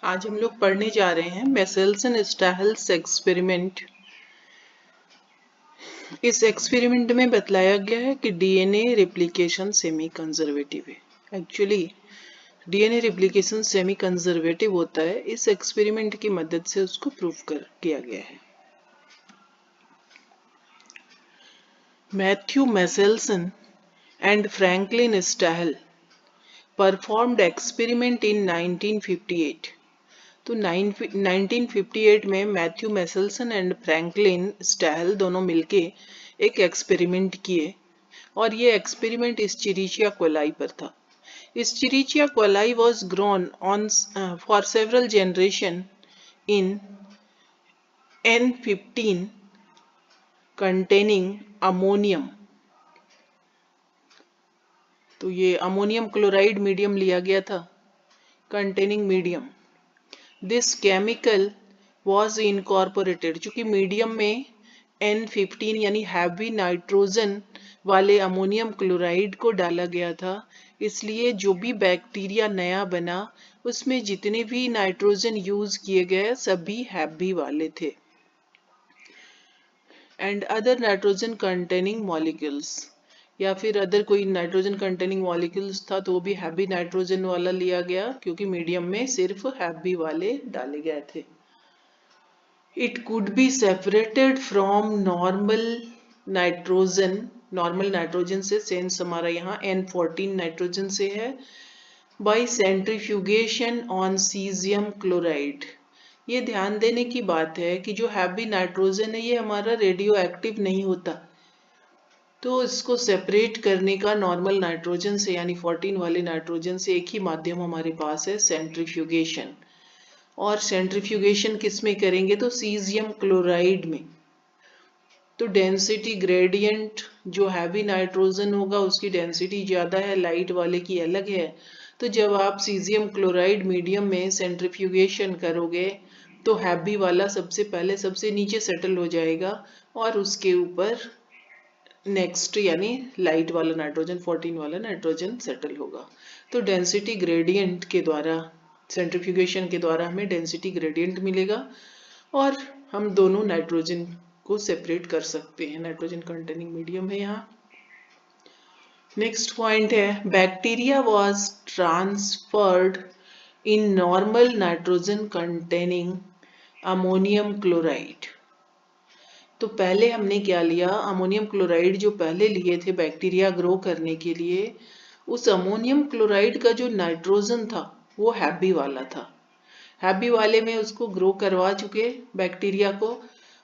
आज हम लोग पढ़ने जा रहे हैं मेसेल्सन स्टाहल्स एक्सपेरिमेंट। इस एक्सपेरिमेंट में बतलाया गया है कि डीएनए रेप्लिकेशन सेमी कंजर्वेटिव है। Actually DNA replication semi conservative होता है। इस एक्सपेरिमेंट की मदद से उसको प्रूव किया गया है। Matthew Meselson and Franklin Stahl performed experiment in 1958। तो 1958 में Matthew Meselson and Franklin Stahl दोनों मिलके एक एक्सपेरिमेंट किए और ये एक्सपेरिमेंट इस्चेरिचिया कोलाई पर था। Escherichia coli was grown on for several generation in N15 containing ammonium. तो ये अमोनियम क्लोराइड मीडियम लिया गया था, containing medium. This chemical was incorporated, चूंकि मीडियम में N15 यानी हैवी नाइट्रोजन वाले अमोनियम क्लोराइड को डाला गया था, इसलिए जो भी बैक्टीरिया नया बना उसमें जितने भी नाइट्रोजन यूज किए गए सभी हैवी वाले थे। And other nitrogen containing molecules, या फिर अदर कोई नाइट्रोजन कंटेनिंग मॉलिक्यूल्स था तो वो भी हैवी नाइट्रोजन वाला लिया गया, क्योंकि मीडियम में सिर्फ हैवी वाले डाले गए थे। It could be separated from normal nitrogen. Normal nitrogen से सेंस हमारा यहाँ N14 नाइट्रोजन से है, bye centrifugation on caesium chloride. ये ध्यान देने की बात है कि जो हैवी नाइट्रोजन है ये हमारा रेडियो एक्टिव नहीं होता, तो इसको सेपरेट करने का नॉर्मल नाइट्रोजन से यानी 14 वाले नाइट्रोजन से एक ही माध्यम हमारे पास है, सेंट्रीफ्यूगेशन। और सेंट्रीफ्यूगेशन किस में करेंगे तो सीजियम क्लोराइड में। तो डेंसिटी ग्रेडियंट जो हैवी नाइट्रोजन होगा उसकी डेंसिटी ज़्यादा है, लाइट वाले की अलग है। तो जब आप सीजियम क्लोराइड मीडियम में सेंट्रीफ्यूगेशन करोगे तो हैवी वाला सबसे पहले सबसे नीचे सेटल हो जाएगा और उसके ऊपर नेक्स्ट यानी लाइट वाला नाइट्रोजन 14 वाला नाइट्रोजन सेटल होगा। तो डेंसिटी ग्रेडियंट के द्वारा, सेंट्रीफ्यूगेशन के द्वारा हमें डेंसिटी ग्रेडियंट मिलेगा और हम दोनों नाइट्रोजन को सेपरेट कर सकते हैं। नाइट्रोजन कंटेनिंग मीडियम है यहाँ। नेक्स्ट पॉइंट है bacteria was transferred in normal nitrogen containing ammonium chloride. तो पहले हमने क्या लिया, अमोनियम क्लोराइड जो पहले लिए थे बैक्टीरिया ग्रो करने के लिए, उस अमोनियम क्लोराइड का जो नाइट्रोजन था वो हैवी वाला था। हैवी वाले में उसको ग्रो करवा चुके बैक्टीरिया को,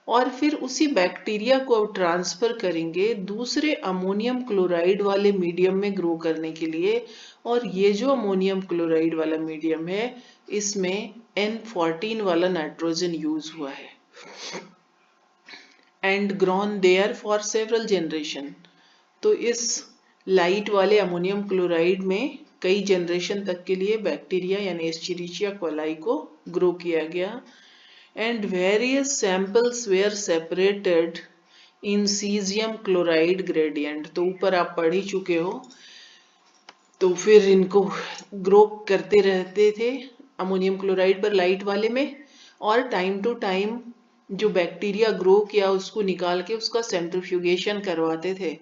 और फिर उसी बैक्टीरिया को अब ट्रांसफर करेंगे दूसरे अमोनियम क्लोराइड वाले मीडियम में ग्रो करने के लिए। और ये जो अमोनियम क्लोराइड वाला मीडियम है इसमें N14 वाला नाइट्रोजन यूज हुआ है। And grown there for several generation. तो इस लाइट वाले अमोनियम क्लोराइड में कई जनरेशन तक के लिए बैक्टीरिया यानी एस्चेरिचिया कोलाई को ग्रो किया गया। And various samples were separated in caesium chloride gradient. तो ऊपर आप पढ़ ही चुके हो, तो फिर इनको ग्रो करते रहते थे अमोनियम क्लोराइड पर लाइट वाले में, और टाइम टू टाइम जो बैक्टीरिया ग्रो किया उसको निकाल के उसका सेंट्रीफ्यूगेशन करवाते थे।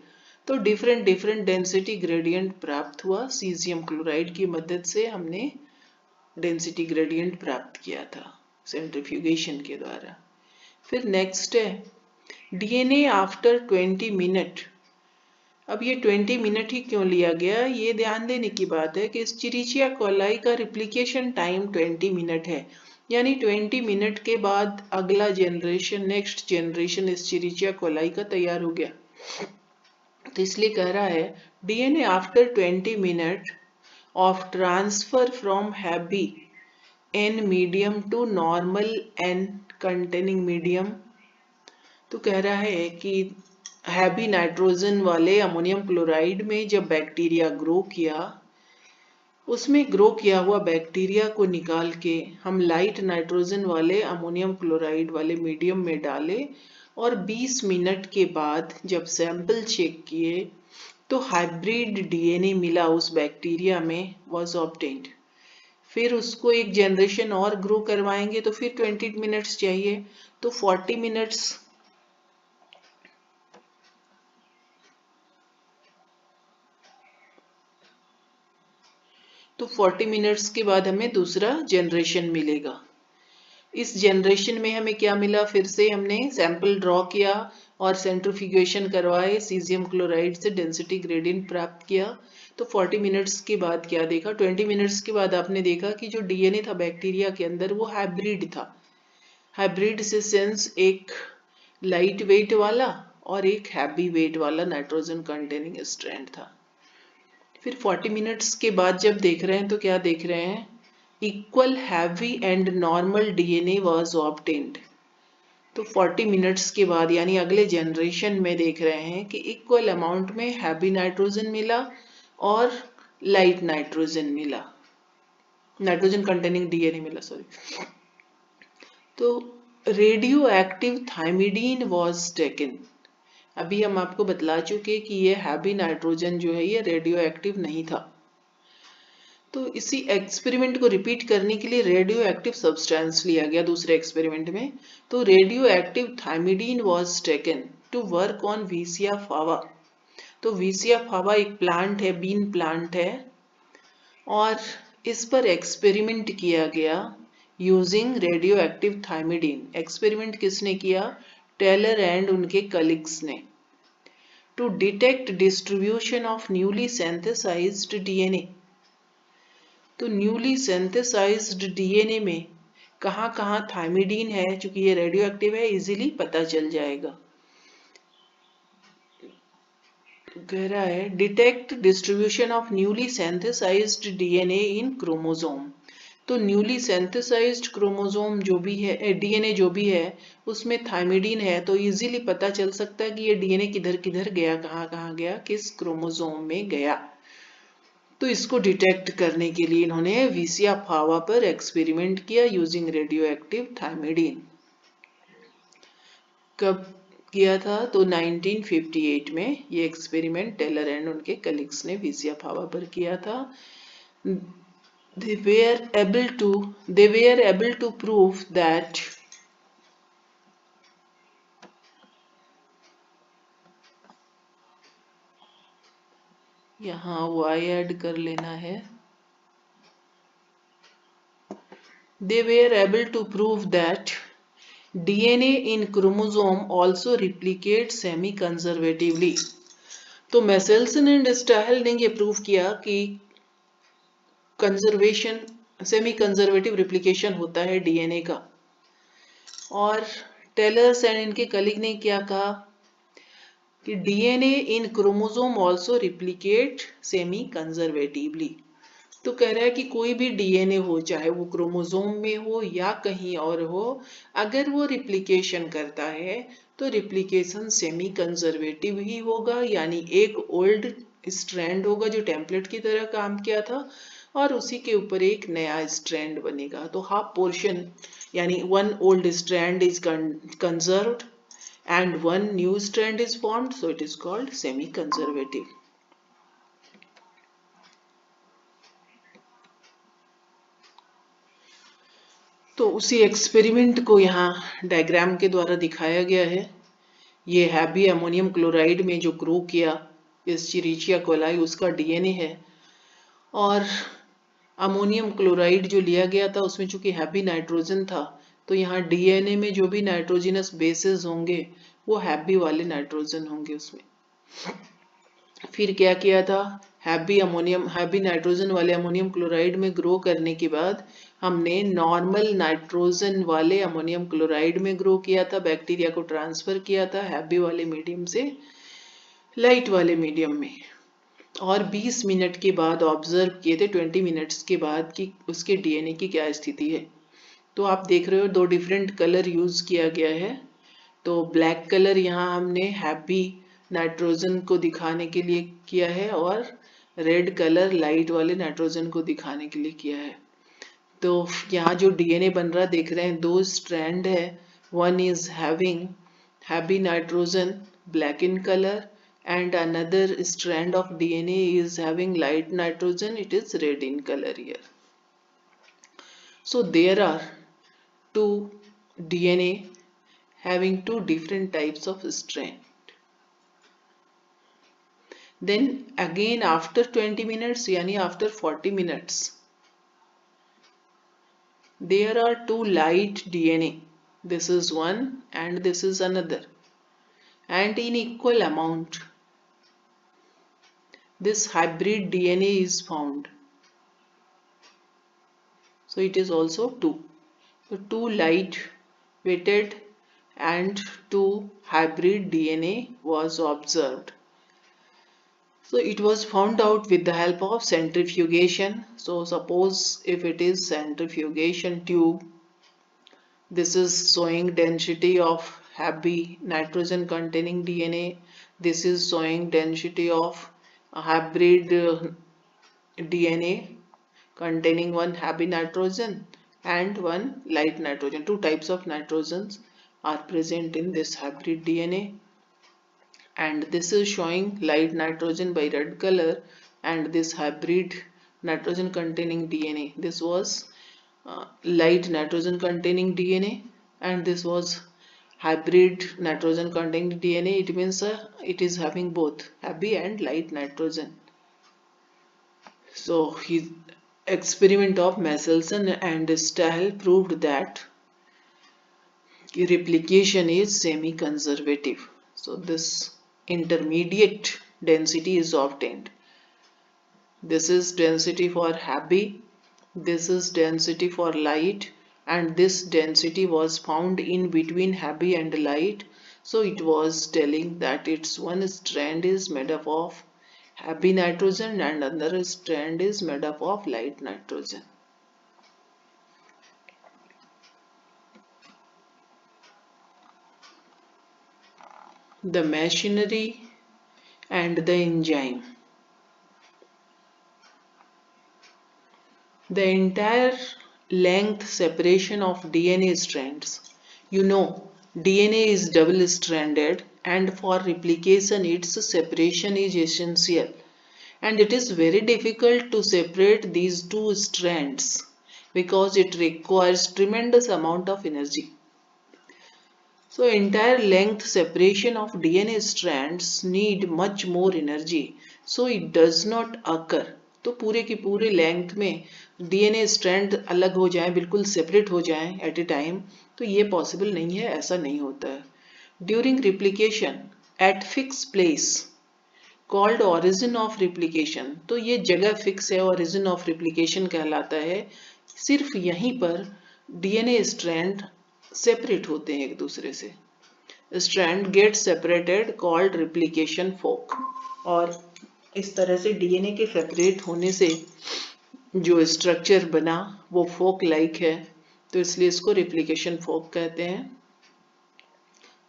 तो डिफरेंट डिफरेंट डेंसिटी ग्रेडियंट प्राप्त हुआ। सीजियम क्लोराइड की मदद से हमने डेंसिटी ग्रेडियंट प्राप्त किया था सेंट्रीफ्यूगेशन के द्वारा। फिर नेक्स्ट है डीएनए आफ्टर 20 मिनट। अब ये 20 मिनट ही क्यों लिया गया, ये ध्यान देने की बात है कि एस्चेरिचिया कोलाई का रिप्लिकेशन टाइम 20 मिनट है, यानी 20 मिनट के बाद अगला generation, next generation Escherichia coli का तैयार हो गया। तो इसलिए कह रहा है DNA after 20 minute of transfer from heavy N medium to normal N containing medium. तो कह रहा है कि हैवी नाइट्रोजन वाले अमोनियम क्लोराइड में जब बैक्टीरिया ग्रो किया, उसमें ग्रो किया हुआ बैक्टीरिया को निकाल के हम लाइट नाइट्रोजन वाले अमोनियम क्लोराइड वाले मीडियम में डाले, और 20 मिनट के बाद जब सैंपल चेक किए तो हाइब्रिड डीएनए मिला उस बैक्टीरिया में, वॉज ऑब्टेन्ड। फिर उसको एक जनरेशन और ग्रो करवाएंगे तो फिर 20 मिनट्स चाहिए, तो 40 मिनट्स। तो 40 मिनट्स के बाद हमें दूसरा जनरेशन मिलेगा। इस जनरेशन में हमें क्या मिला, फिर से हमने सैंपल ड्रॉ किया और सेंट्रीफ्यूगेशन करवाए, सीजियम क्लोराइड से डेंसिटी ग्रेडियंट प्राप्त किया। तो 40 मिनट्स के बाद क्या देखा, 20 मिनट्स के बाद आपने देखा कि जो डीएनए था बैक्टीरिया के अंदर वो हाइब्रिड था। हाइब्रिड से सेंस एक लाइट वेट वाला और एक हैवी वेट वाला नाइट्रोजन कंटेनिंग स्ट्रैंड था। फिर 40 मिनट्स के बाद जब देख रहे हैं तो क्या देख रहे हैं, equal heavy and normal DNA was obtained. तो 40 मिनट्स के बाद यानी अगले जनरेशन में देख रहे हैं कि इक्वल अमाउंट में हैवी नाइट्रोजन मिला और लाइट नाइट्रोजन मिला, नाइट्रोजन कंटेनिंग डीएनए मिला, सॉरी। तो radio active thymidine was taken. अभी हम आपको बतला चुके कि ये हैवी नाइट्रोजन जो है ये रेडियो एक्टिव नहीं था। तो इसी एक्सपेरिमेंट को रिपीट करने के लिए रेडियो एक्टिव सब्सटेंस लिया गया दूसरे एक्सपेरिमेंट में। तो radio active thymidine was taken to work on Vicia faba. तो विसिया फावा एक प्लांट है, बीन प्लांट है, और इस पर एक्सपेरिमेंट किया गया using radio active thymidine. Experiment किसने किया, टेलर एंड उनके कलीग्स ने, to detect distribution of newly synthesised DNA. तो न्यूली सिंथेसाइज्ड डीएनए में कहाँ कहाँ थायमिडीन है, चूंकि ये रेडियो एक्टिव है इजीली पता चल जाएगा। कह रहा है detect distribution of newly synthesised DNA in chromosome. तो न्यूली सिंथेसाइज्ड क्रोमोसोम जो भी है, डीएनए जो भी है उसमें थायमिडीन है, तो इजीली पता चल सकता है कि ये डीएनए किधर किधर गया, कहाँ कहाँ गया, किस क्रोमोसोम में गया। तो इसको डिटेक्ट करने के लिए इन्होंने विसिया फावा पर एक्सपेरिमेंट किया यूजिंग रेडियो एक्टिव थायमिडीन। कब किया था, तो 1958 में ये एक्सपेरिमेंट टेलर एंड उनके कलीग्स ने विसिया फावा पर किया था। They were able to prove that यहाँ y ऐड कर लेना है। They were able to prove that DNA in chromosome also replicates semi-conservatively। तो मेसेल्सन एंड स्टाहल ने ये प्रूव किया कि कंजर्वेशन, सेमी कंजर्वेटिव रिप्लिकेशन होता है डीएनए का। और टेलर्स एंड इनके कलीग ने क्या कहा कि DNA in chromosome also replicate semi conservatively. तो कह रहा है कि कोई भी डीएनए हो, चाहे वो क्रोमोसोम में हो या कहीं और हो, अगर वो रिप्लिकेशन करता है तो रिप्लिकेशन सेमी कंजर्वेटिव ही होगा, यानी एक ओल्ड स्ट्रैंड होगा जो टेम्पलेट की तरह काम किया था और उसी के ऊपर एक नया स्ट्रैंड बनेगा। तो हाफ पोर्शन यानी one old strand is conserved and one new strand is formed, so it is called semi conservative। तो उसी एक्सपेरिमेंट को यहाँ डायग्राम के द्वारा दिखाया गया है। ये हैवी अमोनियम क्लोराइड में जो ग्रो किया एस्चेरिचिया कोलाई उसका डीएनए है, और अमोनियम क्लोराइड जो लिया गया था उसमें चूंकि हैवी नाइट्रोजन था, तो यहाँ डीएनए में जो भी नाइट्रोजनस बेसेस होंगे वो हैवी वाले नाइट्रोजन होंगे उसमें। फिर क्या किया था, हैवी नाइट्रोजन वाले अमोनियम क्लोराइड में ग्रो करने के बाद हमने नॉर्मल नाइट्रोजन वाले अमोनियम क्लोराइड में ग्रो किया था, बैक्टीरिया को ट्रांसफर किया था हैवी वाले मीडियम से लाइट वाले मीडियम में, और 20 मिनट के बाद ऑब्जर्व किए थे 20 मिनट्स के बाद कि उसके डीएनए की क्या स्थिति है। तो आप देख रहे हो दो डिफरेंट कलर यूज किया गया है। तो ब्लैक कलर यहाँ हमने हैवी नाइट्रोजन को दिखाने के लिए किया है और रेड कलर लाइट वाले नाइट्रोजन को दिखाने के लिए किया है। तो यहाँ जो डीएनए बन रहा देख रहे हैं, दो स्ट्रैंड है, one is having heavy nitrogen black in colour and another strand of DNA is having light nitrogen, it is red in color here। So there are two DNA having two different types of strand. Then again after 20 minutes, yani after 40 minutes, there are two light DNA. This is one and this is another, and in equal amount this hybrid DNA is found. So it is also two. So two light weighted and two hybrid DNA was observed. So it was found out with the help of centrifugation. So suppose if it is centrifugation tube, this is showing density of happy nitrogen containing DNA. This is showing density of a hybrid DNA containing one happy nitrogen and one light nitrogen. Two types of nitrogens are present in this hybrid DNA, and this is showing light nitrogen by red color, and this hybrid nitrogen containing DNA, this was light nitrogen containing DNA, and this was hybrid nitrogen containing DNA. It means it is having both happy and light nitrogen. So his experiment of Michelson and Stahl proved that replication is semi-conservative. So this intermediate density is obtained. This is density for happy, this is density for light, and this density was found in between happy and light. So it was telling that its one strand is made up of happy nitrogen and another strand is made up of light nitrogen. The machinery and the enzyme. The entire length separation of DNA strands. You know, DNA is double stranded, and for replication its separation is essential, and it is very difficult to separate these two strands because it requires tremendous amount of energy. So entire length separation of DNA strands need much more energy, so it does not occur. तो पूरे की पूरे length में DNA strand अलग हो जाए, बिल्कुल separate हो जाए एट ए टाइम, तो ये पॉसिबल नहीं है, ऐसा नहीं होता है. During replication eight fix place called origin of replication, तो ये जगह फिक्स है, ओरिजिन ऑफ रिप्लिकेशन कहलाता है. सिर्फ यहीं पर DNA स्ट्रैंड सेपरेट होते हैं एक दूसरे से. Strand get separated called replication fork, और इस तरह से डीएनए के सेपरेट होने से जो स्ट्रक्चर बना वो फोक लाइक है, तो इसलिए इसको रिप्लिकेशन फोक कहते हैं.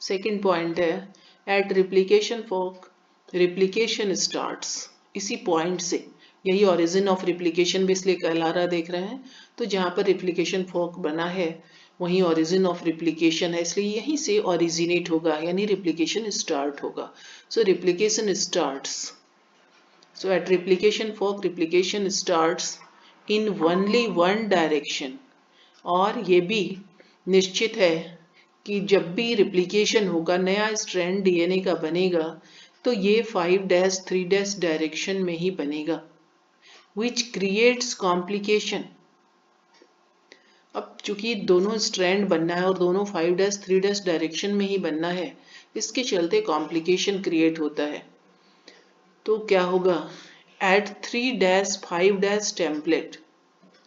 सेकंड पॉइंट है eight replication fork replication starts. इसी पॉइंट से, यही ओरिजिन ऑफ रिप्लिकेशन भी इसलिए कहला रहा देख रहे हैं, तो जहां पर रिप्लिकेशन फोक बना है वहीं ओरिजिन ऑफ रिप्लिकेशन है, इसलिए यहीं से ओरिजिनेट होगा, यानी रिप्लिकेशन स्टार्ट होगा. So replication starts. So at replication fork replication starts in only one direction. और ये भी निश्चित है कि जब भी रिप्लिकेशन होगा, नया स्ट्रैंड डीएनए का बनेगा, तो ये 5-3' डायरेक्शन में ही बनेगा, which creates complication. अब चूंकि दोनों स्ट्रैंड बनना है और दोनों 5-3' डायरेक्शन में ही बनना है, इसके चलते कॉम्प्लिकेशन क्रिएट होता है. तो क्या होगा एट 3-5' टेम्पलेट.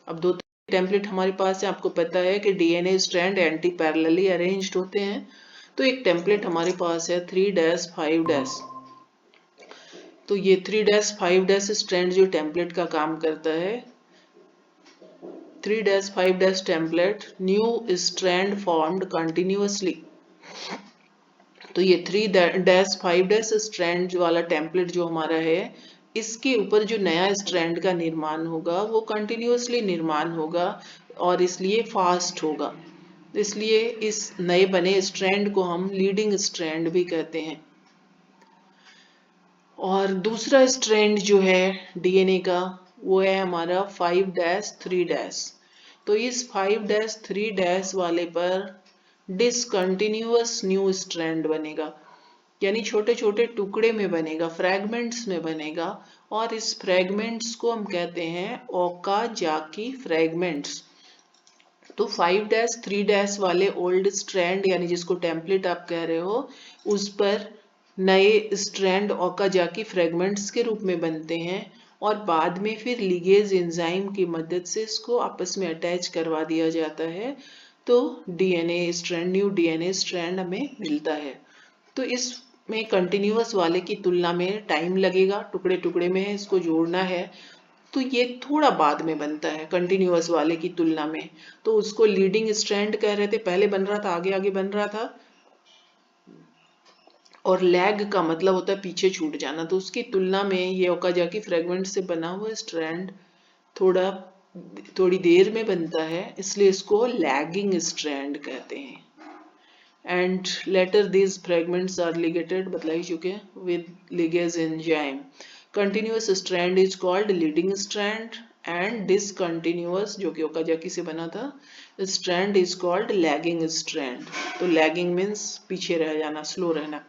अब दो टेम्पलेट हमारे पास है, आपको पता है कि DNA strand anti parallelly arranged होते हैं, तो एक टेम्पलेट हमारे पास है 3-5'. तो ये 3-5' स्ट्रैंड जो टेम्पलेट का काम करता है, 3-5' template new strand formed continuously. तो ये 3-5' स्ट्रैंड वाला टेम्पलेट जो हमारा है, इसके ऊपर जो नया स्ट्रैंड का निर्माण होगा वो कंटिन्यूअसली निर्माण होगा और इसलिए फास्ट होगा. इसलिए इस नए बने स्ट्रैंड को हम लीडिंग स्ट्रैंड भी कहते हैं. और दूसरा स्ट्रैंड जो है डीएनए का वो है हमारा 5-3'. तो इस 5-3' वाले पर डिसकंटिन्यूअस न्यू स्ट्रैंड बनेगा, यानी छोटे छोटे टुकड़े में बनेगा, फ्रैगमेंट्स में बनेगा, और इस फ्रैगमेंट्स को हम कहते हैं ओकाजाकी फ्रैगमेंट्स। तो 5-3' वाले ओल्ड स्ट्रैंड यानी जिसको टेम्पलेट आप कह रहे हो, उस पर नए स्ट्रैंड ओकाजाकी फ्रैगमेंट्स के रूप में बनते हैं, और बाद में फिर लिगेज एंजाइम की मदद से इसको आपस में अटैच करवा दिया जाता है, तो DNA strand, new DNA strand हमें मिलता है। तो इसमें कंटिन्यूअस वाले की तुलना में टाइम लगेगा, टुकड़े टुकड़े में है, इसको जोड़ना है, तो ये थोड़ा बाद में बनता है कंटिन्यूअस वाले की तुलना में। तो उसको लीडिंग स्ट्रैंड कह रहे थे, पहले बन रहा था, आगे आगे बन रहा था, और लैग का मतलब होता है पीछे छूट जाना, तो उसकी तुलना में ये ओकाजाकी फ्रेगमेंट से बना हुआ स्ट्रैंड थोड़ा थोड़ी देर में बनता है, इसलिए इसको लैगिंग स्ट्रैंड कहते हैं। And later these fragments are ligated, बतला ही चुके हैं, with ligase enzyme. Continuous strand is called leading strand, and discontinuous जो कि ओकाजाकी से बना था strand is called lagging strand. तो लैगिंग मीन्स पीछे रह जाना, स्लो रहना।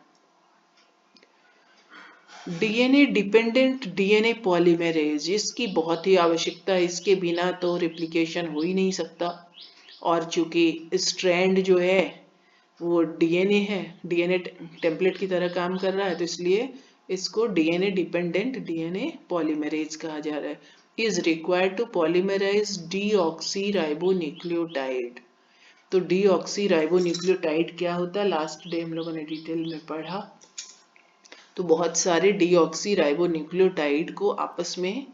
डीएनए डिपेंडेंट डीएनए पॉलीमरेज, इसकी बहुत ही आवश्यकता है, इसके बिना तो रिप्लिकेशन हो ही नहीं सकता। और चूंकि स्ट्रैंड जो है वो डीएनए है, डीएनए टेम्पलेट की तरह काम कर रहा है, तो इसलिए इसको डीएनए डिपेंडेंट डीएनए पॉलीमरेज कहा जा रहा है। Is required to polymerise deoxyribonucleotide. तो डीऑक्सीराइबोन्यूक्लियोटाइड क्या होता है, लास्ट डे हम लोगों ने डिटेल में पढ़ा। तो बहुत सारे डीऑक्सीराइबोन्यूक्लियोटाइड को आपस में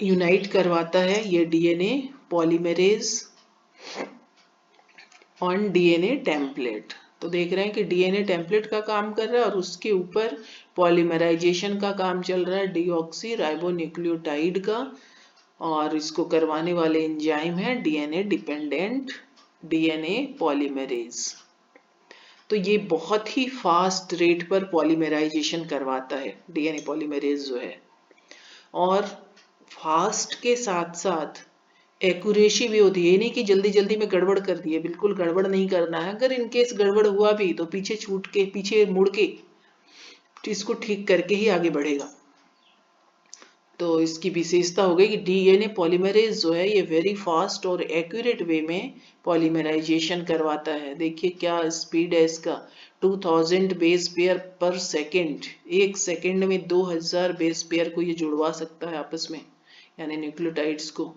यूनाइट करवाता है ये DNA polymerase on DNA template. तो देख रहे हैं कि डीएनए टेम्पलेट का काम कर रहा है और उसके ऊपर पॉलीमराइजेशन का काम चल रहा है डीऑक्सीराइबोन्यूक्लियोटाइड का, और इसको करवाने वाले एंजाइम है डीएनए डिपेंडेंट डीएनए पॉलीमरेज। तो ये बहुत ही फास्ट रेट पर पॉलीमराइजेशन करवाता है डीएनए पॉलीमरेज जो है, और फास्ट के साथ साथ एक्यूरेसी भी होती है, नहीं कि जल्दी जल्दी में गड़बड़ कर दी है, बिल्कुल गड़बड़ नहीं करना है। अगर इनकेस गड़बड़ हुआ भी तो पीछे छूट के, पीछे मुड़ के इसको ठीक करके ही आगे बढ़ेगा। तो इसकी विशेषता हो गई कि डीएनए पॉलीमरेज जो है ये वेरी फास्ट और एक्यूरेट वे में पॉलीमराइजेशन करवाता है। देखिए क्या स्पीड है इसका, 2000 बेस पेयर पर सेकेंड, एक सेकेंड में 2000 बेस पेयर को ये जुड़वा सकता है आपस में, यानी न्यूक्लियोटाइड्स को।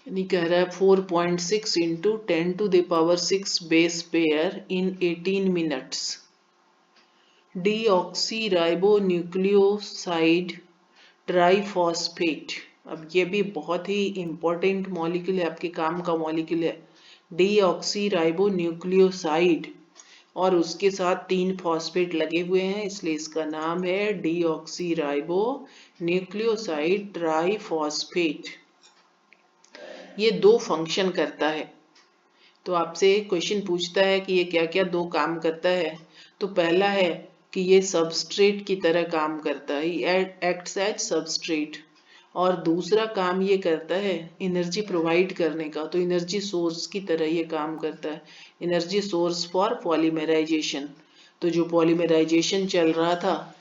यानी कह रहा है 4.6 इंटू 10⁶ बेस पेयर इन 18 मिनट्स। डीऑक्सीराइबोन्यूक्लियोसाइड ट्राइफॉस्फेट, अब ये भी बहुत ही इंपॉर्टेंट मॉलिक्यूल है, आपके काम का मॉलिक्यूल है। डीऑक्सीराइबोन्यूक्लियोसाइड और उसके साथ 3 फॉस्फेट लगे हुए हैं, इसलिए इसका नाम है डीऑक्सीराइबोन्यूक्लियोसाइड ट्राइफॉस्फेट। ये 2 फंक्शन करता है। तो आपसे क्वेश्चन पूछता है कि ये क्या क्या 2 काम करता है। तो पहला है कि ये सबस्ट्रेट की तरह काम करता है, एक्ट्स एज सबस्ट्रेट, और दूसरा काम ये करता है एनर्जी प्रोवाइड करने का, तो एनर्जी सोर्स की तरह ये काम करता है, एनर्जी सोर्स फॉर पॉलीमराइजेशन। तो जो पॉलीमराइजेशन चल रहा था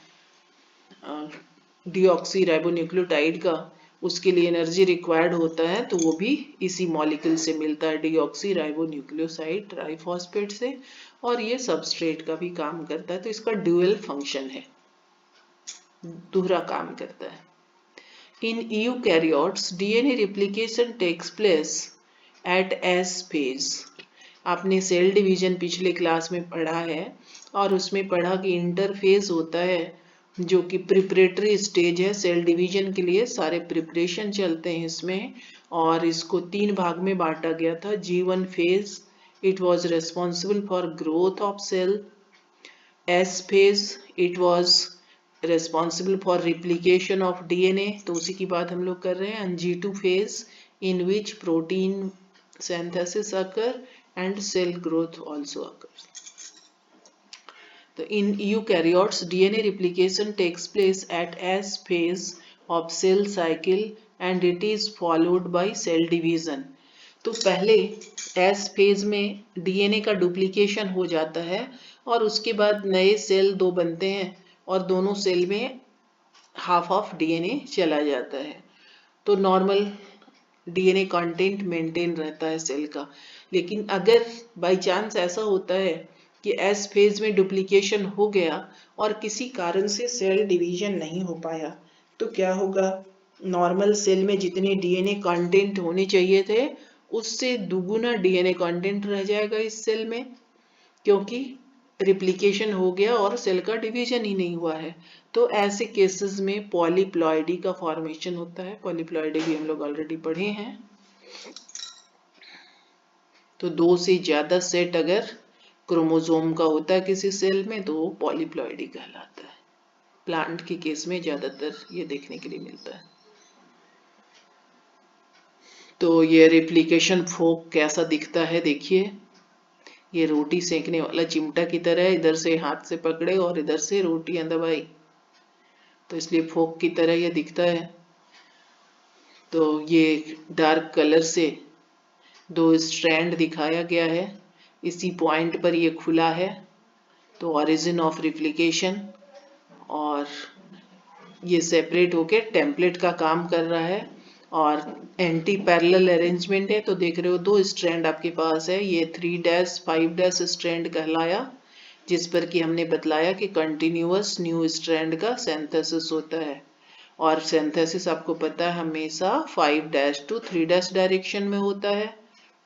डीऑक्सीराइबोन्यूक्लियोटाइड का, उसके लिए एनर्जी रिक्वायर्ड होता है, तो वो भी इसी मॉलिक्यूल से मिलता है, डीऑक्सीराइबोन्यूक्लियोसाइड ट्राइफॉस्फेट से, और ये सबस्ट्रेट का भी काम करता है। तो इसका ड्यूअल फंक्शन है, दूसरा काम करता है। In eukaryotes DNA replication takes place at S phase. आपने सेल डिवीजन पिछले क्लास में पढ़ा है, और उसमें पढ़ा कि इंटरफेज होता है जो कि प्रिपरेटरी स्टेज है सेल डिवीजन के लिए, सारे प्रिपरेशन चलते हैं इसमें, और इसको 3 भाग में बांटा गया था। G1 phase, it was responsible for growth of cell. S phase, it was responsible for replication of DNA, तो उसी की बात हम लोग कर रहे हैं। And G2 phase in which protein synthesis occur and cell growth also occurs. So in eukaryotes, DNA replication takes place at S phase of cell cycle and it is followed by cell division. तो पहले S phase में DNA का duplication हो जाता है और उसके बाद नए सेल दो बनते हैं और दोनों सेल में हाफ ऑफ डीएनए चला जाता है। तो नॉर्मल डीएनए कंटेंट मेंटेन रहता है सेल का। लेकिन अगर बाय चांस ऐसा होता है कि एस फेज में डुप्लीकेशन हो गया और किसी कारण से सेल डिवीजन नहीं हो पाया तो क्या होगा, नॉर्मल सेल में जितने डीएनए कंटेंट होने चाहिए थे उससे दुगुना डीएनए कंटेंट रह जाएगा इस सेल में, क्योंकि रिप्लिकेशन हो गया और सेल का डिवीजन ही नहीं हुआ है। तो ऐसे केसेस में पॉलीप्लॉइडी का फॉर्मेशन होता है। पॉलीप्लॉइडी भी हम लोग ऑलरेडी पढ़े हैं। तो दो से ज्यादा सेट अगर क्रोमोसोम का होता है किसी सेल में तो वो पॉलीप्लॉइडी कहलाता है। प्लांट के केस में ज्यादातर ये देखने के लिए मिलता है। तो ये रेप्लिकेशन फोक कैसा दिखता है देखिए, ये रोटी सेकने वाला चिमटा की तरह, इधर से हाथ से पकड़े और इधर से रोटियां दबाई, तो इसलिए फोक की तरह ये दिखता है। तो ये डार्क कलर से दो स्ट्रैंड दिखाया गया है, इसी पॉइंट पर ये खुला है, तो ओरिजिन ऑफ रिप्लिकेशन, और ये सेपरेट होके टेम्पलेट का काम कर रहा है और एंटी पैरेलल अरेंजमेंट है। तो देख रहे हो दो स्ट्रैंड आपके पास है, ये 3-5' स्ट्रैंड कहलाया, जिस पर कि हमने बतलाया कि कंटिन्यूअस न्यू स्ट्रैंड का सिंथेसिस होता है। और सिंथेसिस आपको पता है हमेशा 5' to 3' डायरेक्शन में होता है।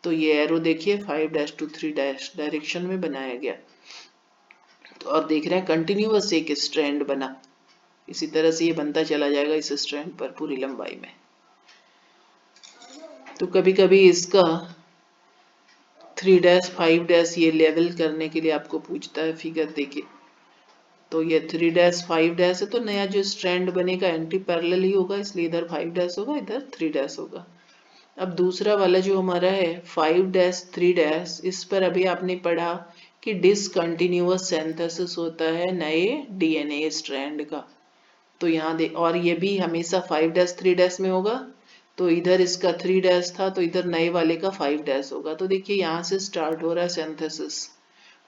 तो ये एरो देखिए 5' to 3' डायरेक्शन में बनाया गया। तो और देख रहे हैं कंटिन्यूअस एक स्ट्रैंड बना, इसी तरह से ये बनता चला जाएगा इस स्ट्रैंड पर पूरी लंबाई में। तो कभी कभी इसका 3' 5' ये लेवल करने के लिए आपको पूछता है, फिगर देखिए। तो ये 3' 5' है, तो नया जो स्ट्रैंड बनेगा एंटी पैरेलल ही होगा, इसलिए इधर 5' होगा, इधर 3' होगा। अब दूसरा वाला जो हमारा है 5' 3', इस पर अभी आपने पढ़ा कि डिसकंटिन्यूअस सिंथेसिस होता है नए डीएनए स्ट्रैंड का। तो यहाँ दे, और ये भी हमेशा 5' 3' में होगा। तो इधर इसका 3' था तो इधर नए वाले का 5' होगा। तो देखिए यहाँ से स्टार्ट हो रहा है सिंथेसिस।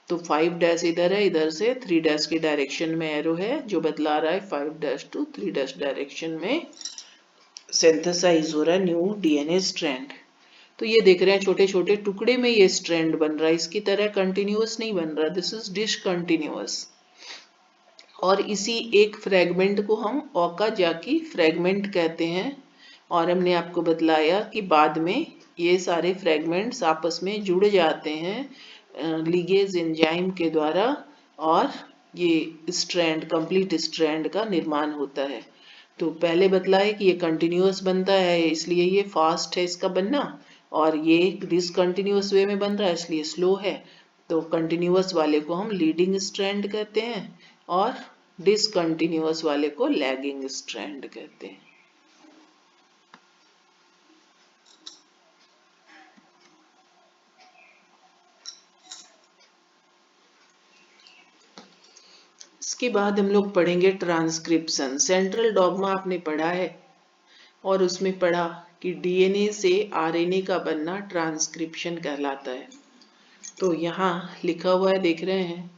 तो 5' इधर है, इधर से 3' की डायरेक्शन में एरो है जो बतला रहा है 5' to 3' डायरेक्शन में सिंथेसाइज हो रहा है न्यू डीएनए स्ट्रैंड। तो ये देख रहे हैं छोटे छोटे टुकड़े में ये स्ट्रैंड बन रहा है, इसकी तरह कंटिन्यूअस नहीं बन रहा, दिस इज डिसकंटिन्यूअस। और इसी एक फ्रेगमेंट को हम ओकाजाकी फ्रेगमेंट कहते हैं। और हमने आपको बतलाया कि बाद में ये सारे फ्रेगमेंट्स आपस में जुड़ जाते हैं लिगेज एंजाइम के द्वारा और ये स्ट्रैंड, कंप्लीट स्ट्रैंड का निर्माण होता है। तो पहले बतलाया कि ये कंटिन्यूअस बनता है इसलिए ये फास्ट है इसका बनना, और ये डिसकंटिन्यूअस वे में बन रहा है इसलिए स्लो है। तो कंटिन्यूअस वाले को हम लीडिंग स्ट्रैंड कहते हैं और डिसकंटिन्यूअस वाले को लैगिंग स्ट्रैंड कहते हैं। इसके बाद हम लोग पढ़ेंगे ट्रांसक्रिप्शन। सेंट्रल डॉग्मा आपने पढ़ा है और उसमें पढ़ा कि डीएनए से आरएनए का बनना ट्रांसक्रिप्शन कहलाता है। तो यहाँ लिखा हुआ है देख रहे हैं,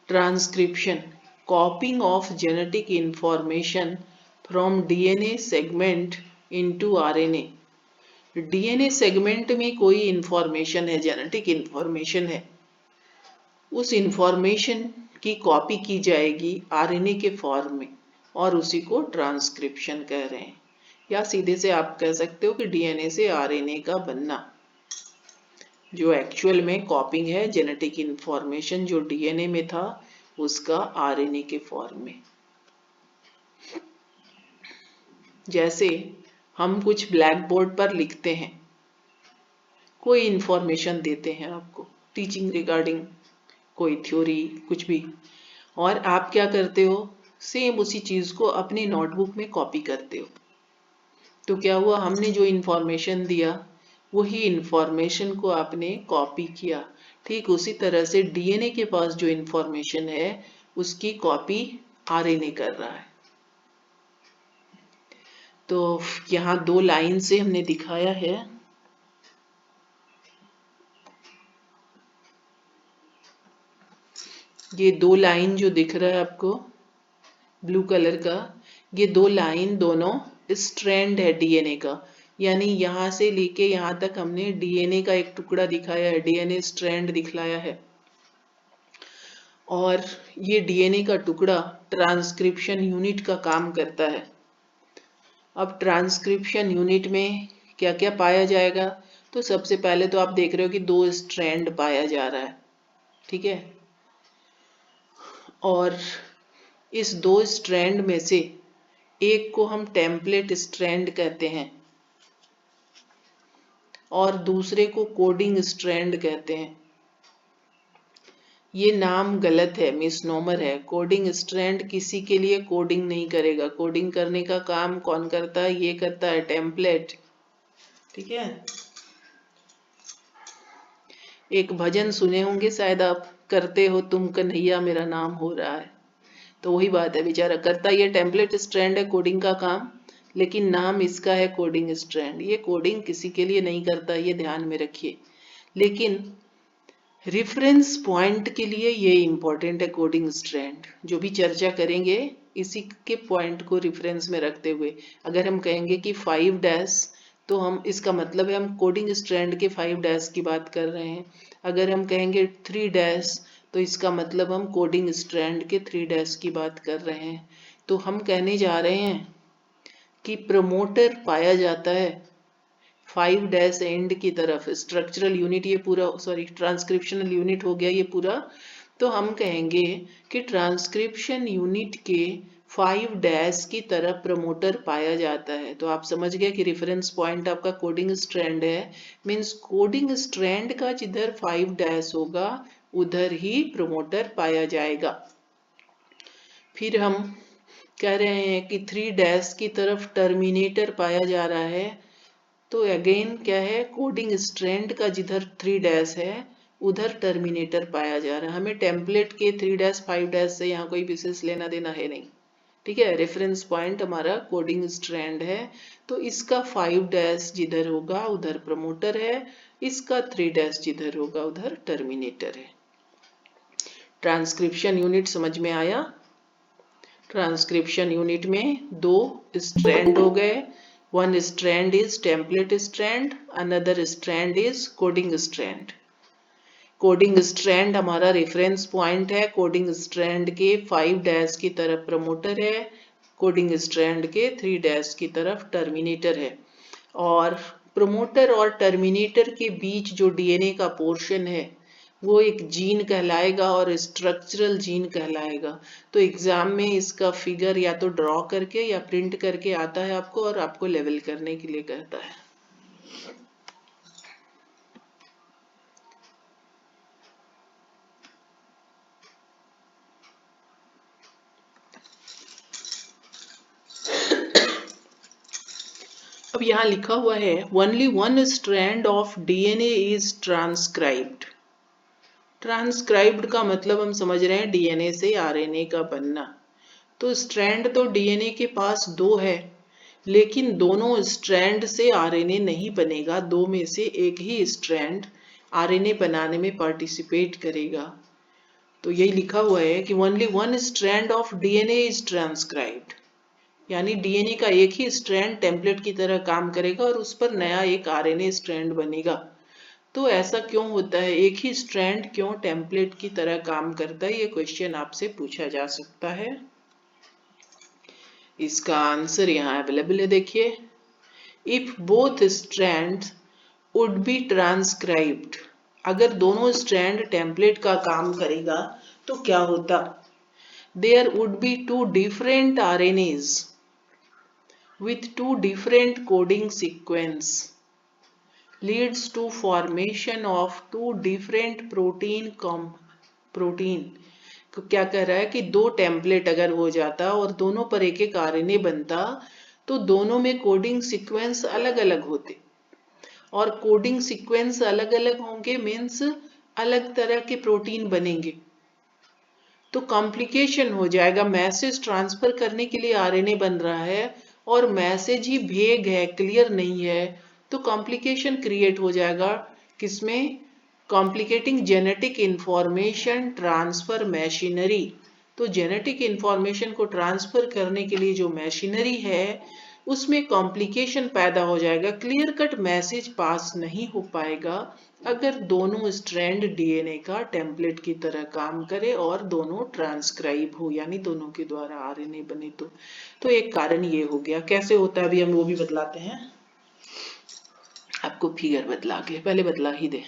transcription कॉपिंग of genetic information from DNA segment into RNA. DNA segment में कोई इंफॉर्मेशन है, जेनेटिक इंफॉर्मेशन है, उस इंफॉर्मेशन की कॉपी की जाएगी आरएनए के फॉर्म में और उसी को ट्रांसक्रिप्शन कह रहे हैं। या सीधे से आप कह सकते हो कि डीएनए से आरएनए का बनना, जो एक्चुअल में कॉपिंग है जेनेटिक इंफॉर्मेशन जो डीएनए में था उसका आरएनए के फॉर्म में। जैसे हम कुछ ब्लैक बोर्ड पर लिखते हैं, कोई इंफॉर्मेशन देते हैं आपको टीचिंग रिगार्डिंग कोई थ्योरी कुछ भी, और आप क्या करते हो सेम उसी चीज को अपनी नोटबुक में कॉपी करते हो। तो क्या हुआ, हमने जो इंफॉर्मेशन दिया वही इंफॉर्मेशन को आपने कॉपी किया। ठीक उसी तरह से डीएनए के पास जो इंफॉर्मेशन है उसकी कॉपी आरएनए कर रहा है। तो यहाँ 2 लाइन से हमने दिखाया है। ये 2 लाइन जो दिख रहा है आपको ब्लू कलर का, ये 2 लाइन दोनों स्ट्रैंड है डीएनए का, यानी यहाँ से लेके यहाँ तक हमने डीएनए का एक टुकड़ा दिखाया है, डीएनए स्ट्रैंड दिखलाया है। और ये डीएनए का टुकड़ा ट्रांसक्रिप्शन यूनिट का काम करता है। अब ट्रांसक्रिप्शन यूनिट में क्या क्या पाया जाएगा? तो सबसे पहले तो आप देख रहे हो कि 2 स्ट्रैंड पाया जा रहा है, ठीक है। और इस 2 स्ट्रैंड में से एक को हम टेम्पलेट स्ट्रैंड कहते हैं और दूसरे को कोडिंग स्ट्रैंड कहते हैं। ये नाम गलत है, मिसनोमर है। कोडिंग स्ट्रैंड किसी के लिए कोडिंग नहीं करेगा। कोडिंग करने का काम कौन करता है? ये करता है टेम्पलेट, ठीक है। एक भजन सुने होंगे शायद आप, करते हो तुम कन्हैया मेरा नाम हो रहा है। तो वही बात है, बेचारा करता ये टेम्पलेट स्ट्रैंड है कोडिंग का काम, लेकिन नाम इसका है कोडिंग स्ट्रैंड। ये कोडिंग किसी के लिए नहीं करता, ये ध्यान में रखिए। लेकिन रेफरेंस पॉइंट के लिए ये इंपॉर्टेंट है कोडिंग स्ट्रैंड। जो भी चर्चा करेंगे इसी के पॉइंट को रेफरेंस में रखते हुए, अगर हम कहेंगे कि 5 डैश, तो हम इसका मतलब है हम कोडिंग स्ट्रैंड के 5 डैश की बात कर रहे हैं। अगर हम कहेंगे 3 डैश, तो इसका मतलब हम कोडिंग स्ट्रैंड के 3 डैश की बात कर रहे हैं। तो हम कहने जा रहे हैं कि प्रमोटर पाया जाता है 5 डैश एंड की तरफ। स्ट्रक्चरल यूनिट ये पूरा, सॉरी ट्रांसक्रिप्शनल यूनिट हो गया ये पूरा। तो हम कहेंगे कि ट्रांसक्रिप्शन यूनिट के 5 डैश की तरफ प्रमोटर पाया जाता है। तो आप समझ गए कि रेफरेंस पॉइंट आपका कोडिंग स्ट्रैंड है, मींस कोडिंग स्ट्रैंड का जिधर 5 डैश होगा उधर ही प्रमोटर पाया जाएगा। फिर हम कह रहे हैं कि 3 डैश की तरफ टर्मिनेटर पाया जा रहा है। तो अगेन क्या है, कोडिंग स्ट्रैंड का जिधर 3 डैश है उधर टर्मिनेटर पाया जा रहा है। हमें टेम्पलेट के 3 डैश 5 डैश से यहाँ कोई विशेष लेना देना है नहीं, ठीक है। रेफरेंस पॉइंट हमारा कोडिंग स्ट्रैंड है, तो इसका 5 डैश जिधर होगा उधर प्रमोटर है, इसका 3 डैश जिधर होगा उधर टर्मिनेटर है। ट्रांसक्रिप्शन यूनिट समझ में आया? ट्रांसक्रिप्शन यूनिट में 2 स्ट्रैंड हो गए। One strand is template strand, another strand is coding strand. Coding strand हमारा रेफरेंस पॉइंट है, कोडिंग स्ट्रैंड के 5 डैश की तरफ प्रमोटर है, कोडिंग स्ट्रैंड के 3 डैश की तरफ टर्मिनेटर है। और प्रमोटर और टर्मिनेटर के बीच जो डीएनए का पोर्शन है वो एक जीन कहलाएगा और स्ट्रक्चरल जीन कहलाएगा। तो एग्जाम में इसका फिगर या तो ड्रॉ करके या प्रिंट करके आता है आपको, और आपको लेवल करने के लिए कहता है। अब यहाँ लिखा हुआ है only 1 strand of DNA is transcribed. Transcribed का मतलब हम समझ रहे हैं डीएनए से आरएनए का बनना। तो स्ट्रैंड तो डीएनए के पास 2 है, लेकिन दोनों स्ट्रैंड से आरएनए नहीं बनेगा। 2 में से एक ही स्ट्रैंड आरएनए बनाने में पार्टिसिपेट करेगा। तो यही लिखा हुआ है कि only 1 strand of DNA is transcribed, यानी डीएनए का एक ही स्ट्रैंड टेम्पलेट की तरह काम करेगा और उस पर नया एक आरएनए स्ट्रैंड बनेगा। तो ऐसा क्यों होता है, एक ही स्ट्रैंड क्यों टेम्पलेट की तरह काम करता है, ये क्वेश्चन आपसे पूछा जा सकता है। इसका आंसर यहाँ अवेलेबल है, देखिए। If both strand would B transcribed, अगर दोनों स्ट्रैंड टेम्पलेट का काम करेगा तो क्या होता? There would be 2 different RNAs with 2 different coding sequence leads to formation of 2 different protein क्या कह रहा है कि 2 टेम्पलेट अगर हो जाता और दोनों पर एक एक आरएनए बनता तो दोनों में कोडिंग सीक्वेंस अलग अलग होते, और कोडिंग सीक्वेंस अलग अलग होंगे मीन्स अलग तरह के प्रोटीन बनेंगे। तो कॉम्प्लिकेशन हो जाएगा। मैसेज ट्रांसफर करने के लिए आरएनए बन रहा है और मैसेज ही भेग है, क्लियर नहीं है, तो कॉम्प्लिकेशन क्रिएट हो जाएगा। किसमें? Complicating genetic information transfer machinery. तो जेनेटिक इंफॉर्मेशन को ट्रांसफर करने के लिए जो मशीनरी है उसमें कॉम्प्लिकेशन पैदा हो जाएगा। क्लियर कट मैसेज पास नहीं हो पाएगा अगर दोनों स्ट्रैंड डीएनए का टेम्पलेट की तरह काम करे और दोनों ट्रांसक्राइब हो, यानी दोनों के द्वारा आरएनए बने। तो एक कारण ये हो गया। कैसे होता है अभी हम वो भी बतलाते हैं। आपको फिगर बतला के पहले बतला ही दे।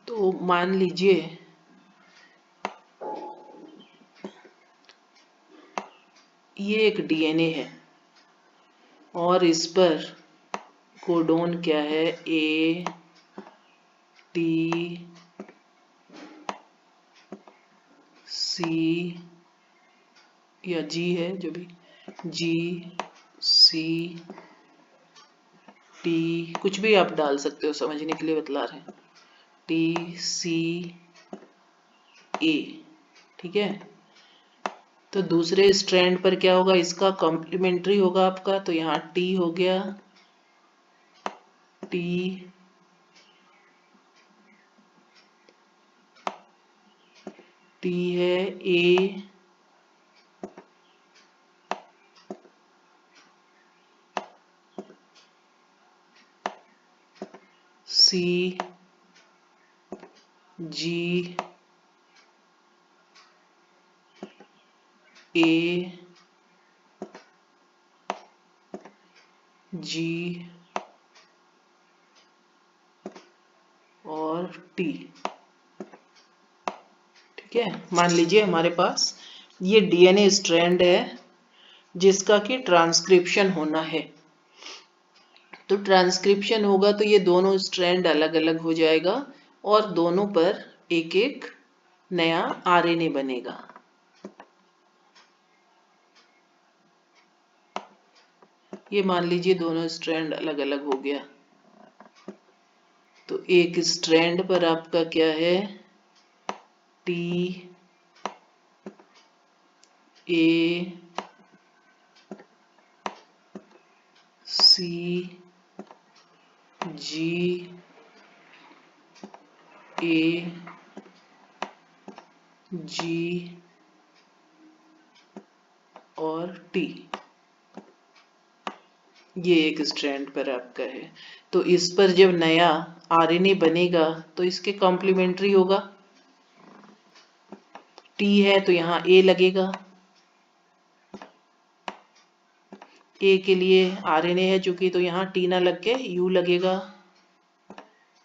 तो मान लीजिए ये एक डीएनए है और इस पर कोडोन क्या है? ए टी सी या जी है, जो भी, जी सी टी, कुछ भी आप डाल सकते हो, समझने के लिए बतला रहे हैं। टी सी ए, ठीक है। तो दूसरे स्ट्रैंड पर क्या होगा? इसका कॉम्प्लीमेंट्री होगा आपका, तो यहाँ टी हो गया, टी टी है ए सी जी ए जी और टी, ठीक है। मान लीजिए हमारे पास ये डीएनए स्ट्रैंड है जिसका कि ट्रांसक्रिप्शन होना है। तो ट्रांसक्रिप्शन होगा तो ये दोनों स्ट्रैंड अलग अलग हो जाएगा और दोनों पर एक एक नया आरएनए बनेगा। ये मान लीजिए दोनों स्ट्रैंड अलग अलग हो गया। तो एक स्ट्रैंड पर आपका क्या है? टी ए सी जी ए जी और टी, ये एक स्ट्रैंड पर आपका है। तो इस पर जब नया आरएनए बनेगा तो इसके कॉम्प्लीमेंट्री होगा। टी है तो यहाँ ए लगेगा, ए के लिए आरएनए है चूंकि, तो यहाँ टी ना लग के यू लगेगा।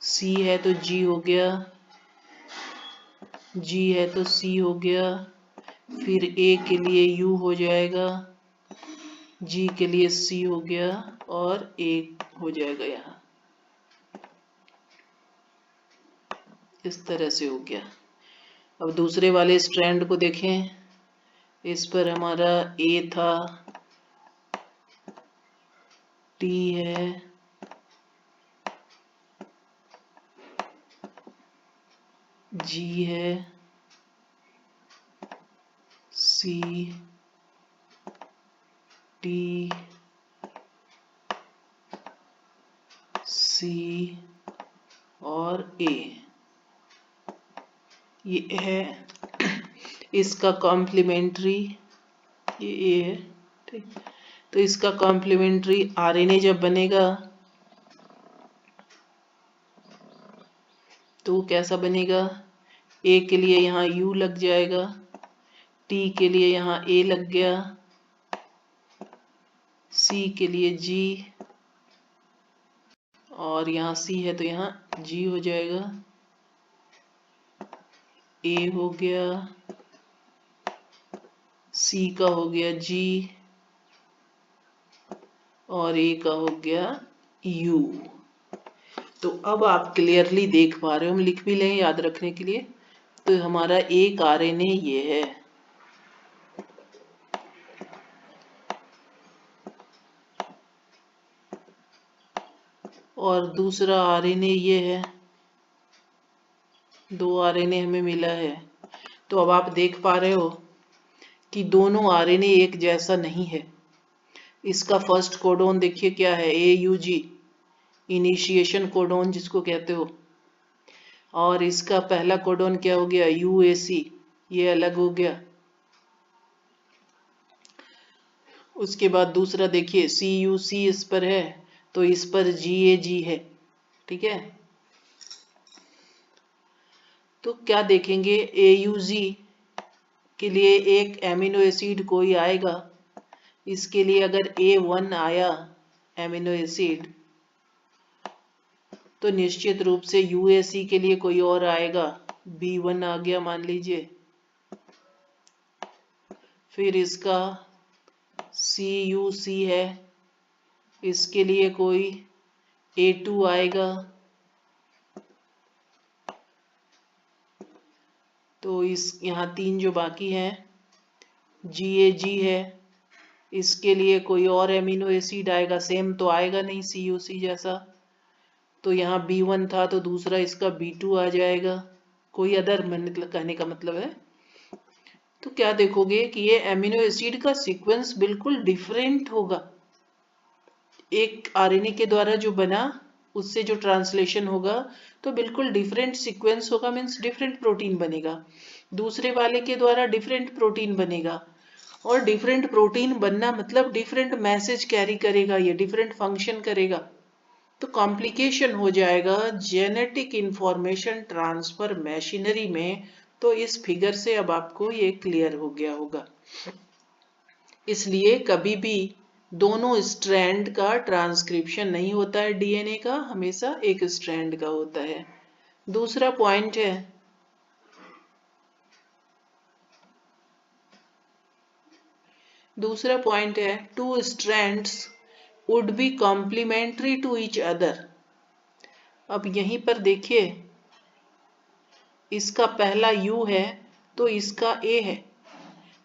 सी है तो जी हो गया, जी है तो सी हो गया, फिर ए के लिए यू हो जाएगा, जी के लिए सी हो गया और ए हो जाएगा यहाँ। इस तरह से हो गया। अब दूसरे वाले स्ट्रैंड को देखें। इस पर हमारा ए था, टी है, जी है, सी टी सी और ए, ये है इसका कॉम्प्लीमेंट्री, ये ए है, ठीक। तो इसका कॉम्प्लीमेंट्री आरएनए जब बनेगा तो कैसा बनेगा? ए के लिए यहाँ यू लग जाएगा, टी के लिए यहाँ ए लग गया, सी के लिए जी और यहाँ सी है तो यहाँ जी हो जाएगा, ए हो गया, सी का हो गया जी और ए का हो गया यू। तो अब आप क्लियरली देख पा रहे हो, हम लिख भी लें याद रखने के लिए। तो हमारा एक आरएनए ये है, और दूसरा आरएनए ये है, 2 आरएनए हमें मिला है। तो अब आप देख पा रहे हो कि दोनों आरएनए एक जैसा नहीं है। इसका फर्स्ट कोडोन देखिए क्या है, AUG, इनिशिएशन कोडोन जिसको कहते हो, और इसका पहला कोडोन क्या हो गया, UAC, ये अलग हो गया। उसके बाद दूसरा देखिए CUC इस पर है, तो इस पर GAG है, ठीक है। तो क्या देखेंगे, AUG के लिए एक एमिनो एसिड कोई आएगा, इसके लिए अगर A1 आया एमिनो एसिड, तो निश्चित रूप से UAC के लिए कोई और आएगा, B1 आ गया मान लीजिए। फिर इसका CUC है, इसके लिए कोई A2 आएगा, तो इस यहाँ 3 जो बाकी हैं, GAG है, इसके लिए कोई और एमिनो एसिड आएगा, सेम तो आएगा नहीं CUC जैसा, तो यहाँ B1 था तो दूसरा इसका B2 आ जाएगा, कोई अदर कहने का मतलब है। तो क्या देखोगे कि ये एमिनो एसिड का सीक्वेंस बिल्कुल डिफरेंट होगा। एक आरएनए के द्वारा जो बना उससे जो ट्रांसलेशन होगा तो बिल्कुल डिफरेंट सीक्वेंस होगा, मीन्स डिफरेंट प्रोटीन बनेगा। दूसरे वाले के द्वारा डिफरेंट प्रोटीन बनेगा, और डिफरेंट प्रोटीन बनना मतलब डिफरेंट मैसेज कैरी करेगा, ये डिफरेंट फंक्शन करेगा, तो कॉम्प्लिकेशन हो जाएगा जेनेटिक इंफॉर्मेशन ट्रांसफर मशीनरी में। तो इस फिगर से अब आपको ये क्लियर हो गया होगा। इसलिए कभी भी दोनों स्ट्रैंड का ट्रांसक्रिप्शन नहीं होता है डीएनए का, हमेशा एक स्ट्रैंड का होता है। दूसरा पॉइंट है two strands would be complementary to each other. अब यहीं पर देखिए, इसका पहला U है तो इसका A है,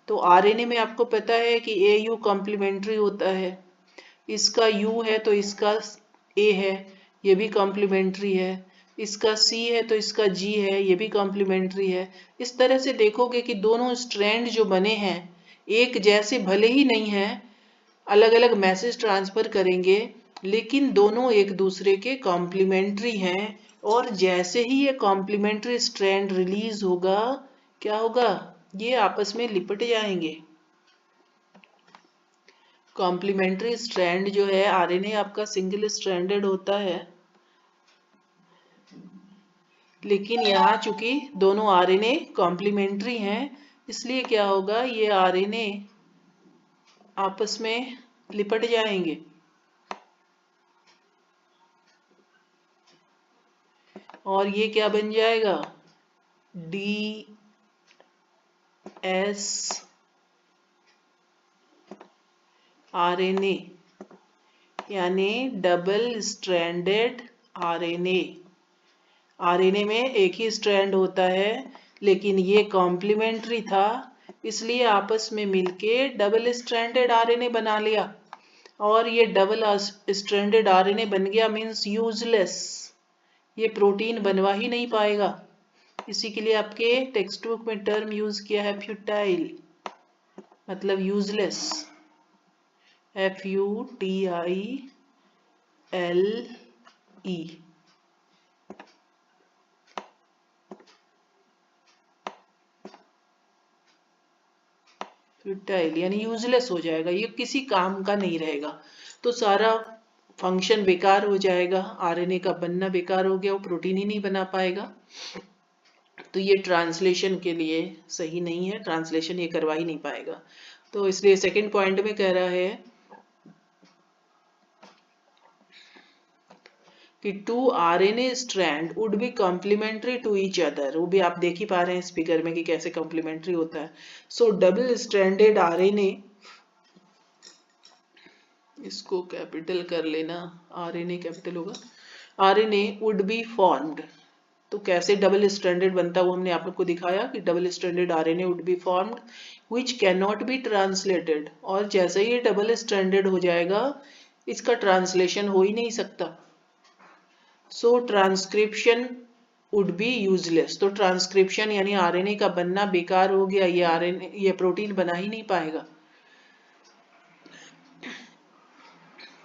तो आरएनए में आपको पता है कि AU कॉम्प्लीमेंट्री होता है। इसका U है तो इसका A है, ये भी कॉम्प्लीमेंट्री है। इसका C है तो इसका G है, ये भी कॉम्प्लीमेंट्री है। इस तरह से देखोगे कि दोनों स्ट्रैंड जो बने हैं एक जैसे भले ही नहीं है, अलग अलग मैसेज ट्रांसफर करेंगे, लेकिन दोनों एक दूसरे के कॉम्प्लीमेंट्री हैं। और जैसे ही ये कॉम्प्लीमेंट्री स्ट्रैंड रिलीज होगा, क्या होगा, ये आपस में लिपट जाएंगे। कॉम्प्लीमेंट्री स्ट्रैंड जो है, आरएनए आपका सिंगल स्ट्रैंडेड होता है, लेकिन यहाँ चूंकि दोनों आरएनए कॉम्प्लीमेंट्री हैं, इसलिए क्या होगा, ये आरएनए आपस में लिपट जाएंगे। और ये क्या बन जाएगा, DS आरएनए, यानी डबल स्ट्रैंडेड आरएनए। आरएनए में एक ही स्ट्रैंड होता है, लेकिन ये कॉम्प्लीमेंट्री था, इसलिए आपस में मिलके डबल स्ट्रैंडेड आरएनए बना लिया। और ये डबल स्ट्रैंडेड आरएनए बन गया मीन्स यूजलेस, ये प्रोटीन बनवा ही नहीं पाएगा। इसी के लिए आपके टेक्स्ट बुक में टर्म यूज किया है फ्यूटाइल, मतलब यूजलेस, FUTILE। फ्यूटाइल यानी यूजलेस हो जाएगा, ये किसी काम का नहीं रहेगा, तो सारा फंक्शन बेकार हो जाएगा, आरएनए का बनना बेकार हो गया, वो प्रोटीन ही नहीं बना पाएगा। तो ये ट्रांसलेशन के लिए सही नहीं है, ट्रांसलेशन ये करवा ही नहीं पाएगा। तो इसलिए सेकंड पॉइंट में कह रहा है कि 2 RNA strand would be complementary to each other. वो भी आप देख ही पा रहे हैं इस फिगर में कि कैसे कॉम्प्लीमेंट्री होता है। सो डबल स्ट्रैंडेड RNA, इसको कैपिटल कर लेना, RNA कैपिटल होगा, RNA वुड बी फॉर्म्ड। तो कैसे डबल स्ट्रैंडेड बनता है वो हमने आप लोग को दिखाया कि double stranded RNA would be formed which can not be translated. और जैसे ही डबल स्ट्रैंडेड हो जाएगा, इसका ट्रांसलेशन हो ही नहीं सकता। So transcription would be useless. तो ट्रांसक्रिप्शन यानी आरएनए का बनना बेकार हो गया, ये आरएनए ये प्रोटीन बना ही नहीं पाएगा।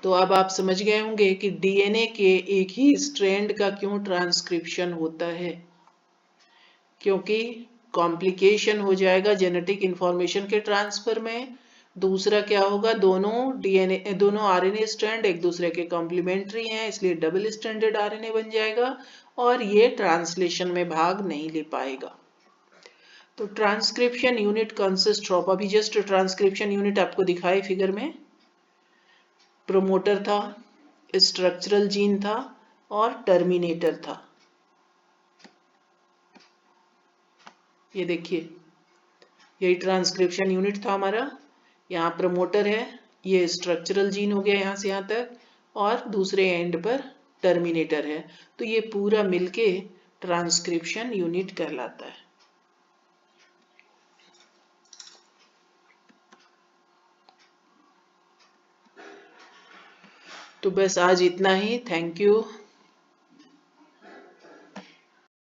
तो अब आप समझ गए होंगे कि डीएनए के एक ही स्ट्रैंड का क्यों ट्रांसक्रिप्शन होता है, क्योंकि कॉम्प्लिकेशन हो जाएगा जेनेटिक इंफॉर्मेशन के ट्रांसफर में। दूसरा क्या होगा, दोनों आरएनए स्ट्रैंड एक दूसरे के कॉम्प्लीमेंट्री हैं, इसलिए डबल स्ट्रैंडेड आरएनए बन जाएगा और ये ट्रांसलेशन में भाग नहीं ले पाएगा। तो ट्रांसक्रिप्शन यूनिट कंसिस्ट ऑफ, अभी जस्ट ट्रांसक्रिप्शन यूनिट आपको दिखाए फिगर में, प्रोमोटर था, स्ट्रक्चरल जीन था और टर्मिनेटर था। ये देखिए, यही ट्रांसक्रिप्शन यूनिट था हमारा। यहाँ प्रमोटर है, ये स्ट्रक्चरल जीन हो गया यहाँ से यहाँ तक, और दूसरे एंड पर टर्मिनेटर है। तो ये पूरा मिलके ट्रांसक्रिप्शन यूनिट कहलाता है। तो बस आज इतना ही। Thank you.